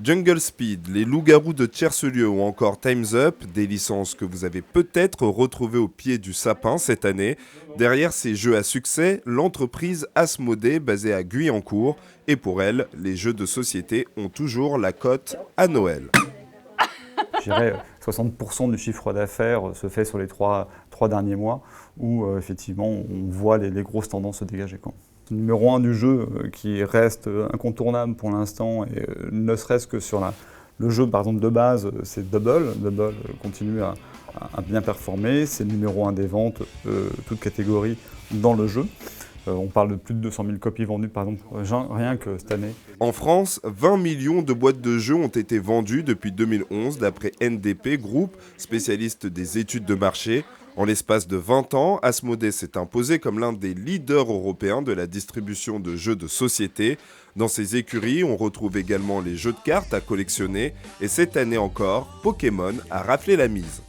Jungle Speed, les loups-garous de Tierce-Lieu ou encore Time's Up, des licences que vous avez peut-être retrouvées au pied du sapin cette année. Derrière ces jeux à succès, l'entreprise Asmodée, basée à Guyancourt, et pour elle, les jeux de société ont toujours la cote à Noël. Je dirais 60% du chiffre d'affaires se fait sur les trois derniers mois où effectivement on voit les grosses tendances se dégager. Le numéro 1 du jeu qui reste incontournable pour l'instant, et ne serait-ce que sur le jeu par exemple de base, c'est Double. Double continue à bien performer, c'est le numéro 1 des ventes, toutes catégories dans le jeu. On parle de plus de 200 000 copies vendues, par exemple, rien que cette année. En France, 20 millions de boîtes de jeux ont été vendues depuis 2011, d'après NDP Group, spécialiste des études de marché. En l'espace de 20 ans, Asmodée s'est imposé comme l'un des leaders européens de la distribution de jeux de société. Dans ses écuries, on retrouve également les jeux de cartes à collectionner. Et cette année encore, Pokémon a raflé la mise.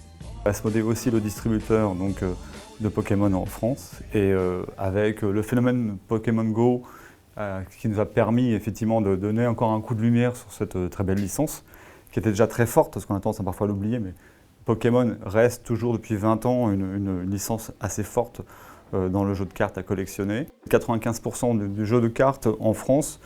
Asmodée est aussi le distributeur de Pokémon en France, et avec le phénomène Pokémon Go qui nous a permis effectivement de donner encore un coup de lumière sur cette très belle licence, qui était déjà très forte, parce qu'on a tendance à parfois l'oublier, mais Pokémon reste toujours depuis 20 ans une licence assez forte dans le jeu de cartes à collectionner. 95% du jeu de cartes en France,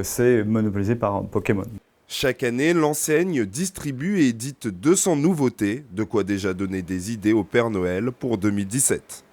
c'est monopolisé par Pokémon. Chaque année, l'enseigne distribue et édite 200 nouveautés, de quoi déjà donner des idées au Père Noël pour 2017.